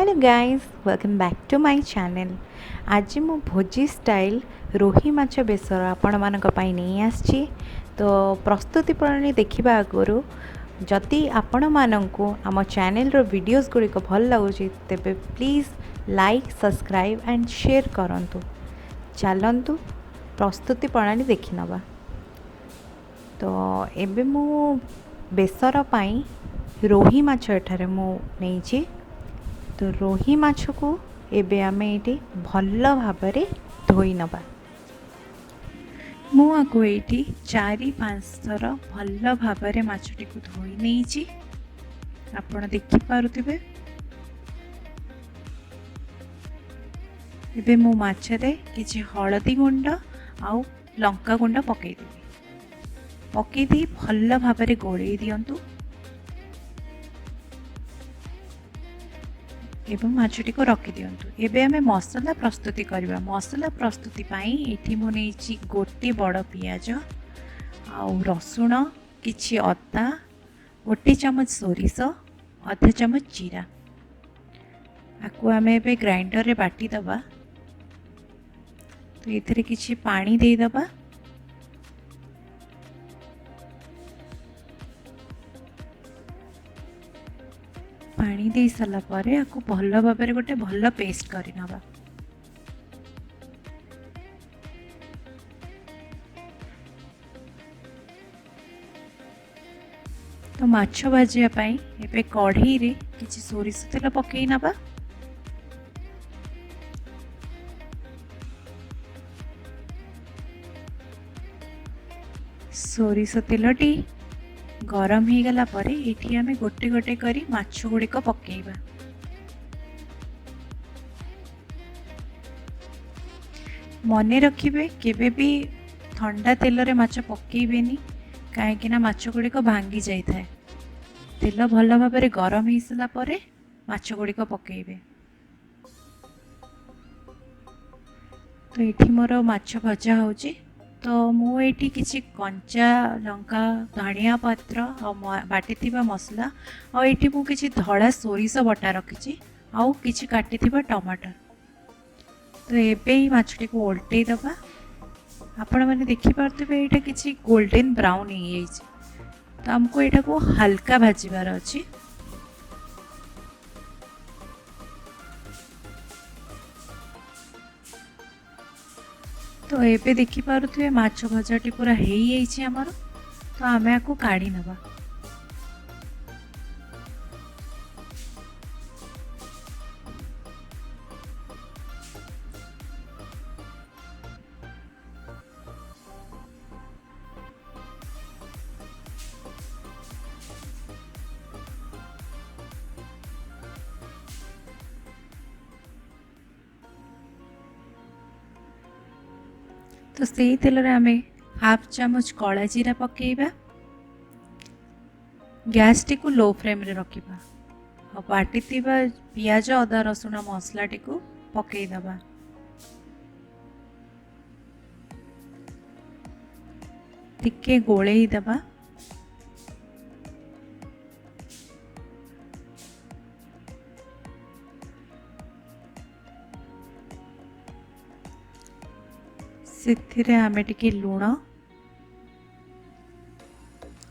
Hello guys welcome back to my channel. आज मु भोजी style रोही माछ बेसर आपण मानक पई नहीं आछि। तो प्रस्तुति प्रणाली देखिबा आगरु जदि आपण माननकु आम चैनल रो वीडियोस गुड़िक भल लगुच तेबे please like subscribe and share करंतु। चलंतु प्रस्तुति प्रणाली देखि नबा। तो एबे मु बेसर पई रोही माछ एठारे मु नेइछि। तो रोही माछ को एबे आमे एटी भल भाबरे धोई नबा। मु आको एटी 4-5 थर भल भाबरे माछटी को धोई नेइछि। आपण देखि पारुथिबे। एबे मु माछरे किछि हळदी गुंड आउ लंका गुंड पकेइ देबी। पकेइ दी भल भाबरे गोळेइ दियंतु। एवं माछटी को रखी दियंतु। एबे हमें मसला प्रस्तुति करबा। मसला प्रस्तुति पाई एठी मु नेछि गोटे बड़ पियाज आउ रसुण किछि अदा गोटे चमच सोरिष आधा चमच जीरा आकु हमें एबे ग्राइंडर रे बाटी दबा। तो एथिरे किछि पानी दे दबा। पानी दे सारा पर आपको भल भाव गोटे भल पेस्ट कर नवा। तो माछ भाजापी एबे कढ़ई रे किछि सोरिष तेल पकई नवा। सोरिष तेलटी गरम हो गला परे एठी हमें गोटे गोटे करी माछ गुड़िक पकेइबा। मने रखिबे केबे भी ठंडा तेल रे माछ पकेइबेनी काहेकि ना माछ गुड़िक भांगी जाई थाए। तेल भल भाबरे गरम हो सला परे माछ गुड़िक पकेइबे। तो एठी मोर माछ भजा होची। तो मु एठी किछि कंचा लंका धनिया पत्र बाटी थिबा मसला आ एठी मु किछि धड़ा सोरिष बटा रखिछि आउ किछि काटी थिबा टमाटर। तो एबे ही माछटी को ओल्टै दबा। आपण माने देखि पारथिबे एटा किछि गोल्डन ब्राउन हो जाइछि। तो हमको एटा को हल्का भाजीबार अछि। तो एबे देखि पारुथिबे माछ भजाटी पूरा हेई जाइछि हमर। तो आमे आको काढी नबा। तो सही तेल रे आमे हाफ चामच कला जीरा पकेइबा। गैस टी को लो फ्लेम रे रखिबा। आ बाटी थिबा पियाज अदा रसुण मसला टी को पकेइ दबा। टिके गोळेइ दबा। सेथिरे आमे टिके लूण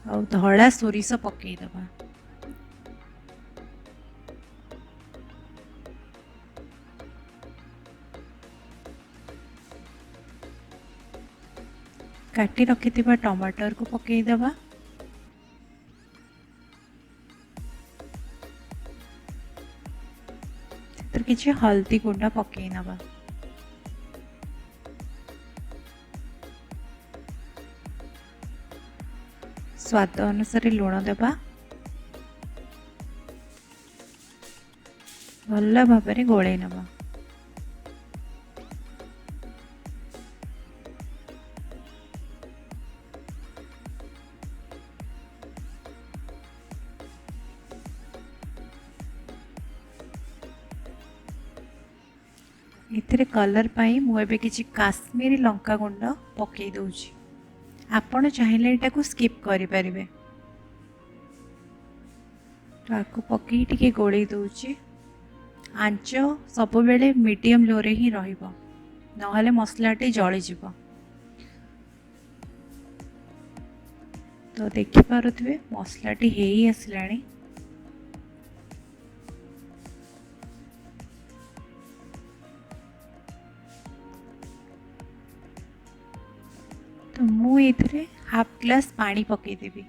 और धड़ा सोरिष पकेइ दबा। काटी रखिथिबा टमाटर को पकेइ दबा। सेतिर किछि हल्दी गुंडा पकेइ नबा। स्वाद अनुसार लुण देबा। भल भाबरे गोळेइ नबा। एथिरे कलर पाई मु एबे किछि काश्मीरी लंका गुंड पकेइ दउछि। आपण चाहिए एटा को स्किप करि परिबे। तो आपको पकई टिके गोळेइ दउछि। आंच सब बेले मीडियम लो रे ही रहिबो नहले मसलाटी जली जिवो। तो देखि पारुथिबे मसलाटी हेई आसलाणी। तो मु एथिरे हाफ ग्लास पानी पकेई देबी।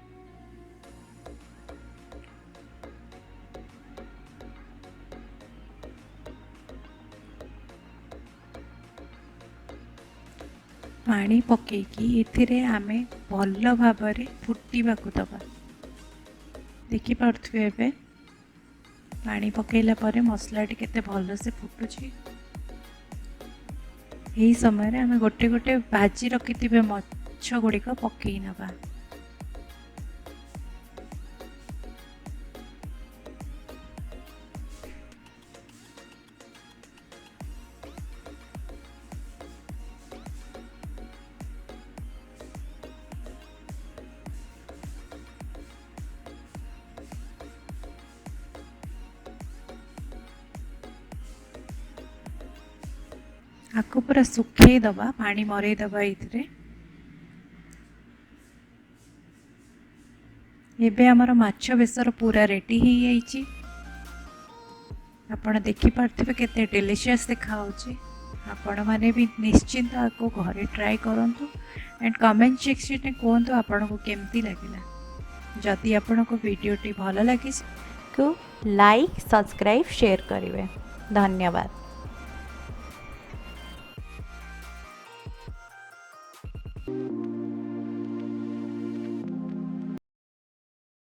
पानी पकेकी एथिरे आमे भल भाबरे फुटीबाकू दबा। देखि पारुथिबे एबे पानी पकेइला परे मसलाटी केते भल से फुटुची। यही समय आमे गोटे गोटे भाजी रखिथिबे माछ गुड़िक पकेई नबा। आको पूरा सुखे दबा पानी मरे दबा इतरे। एबे हमर माछ बेसर पूरा रेडी ही जाइची। आपण देखि पारथिबे केते डिलीशियस देखा होची। आपण माने भी निश्चिंत आको घरे ट्राई करंतु एंड कमेंट सेक्शन में कहंतु आपण को केमती लागिला। जदि आपण को वीडियो टी भलो लागिस को लाइक सब्सक्राइब शेयर करिवे। धन्यवाद। Thank you.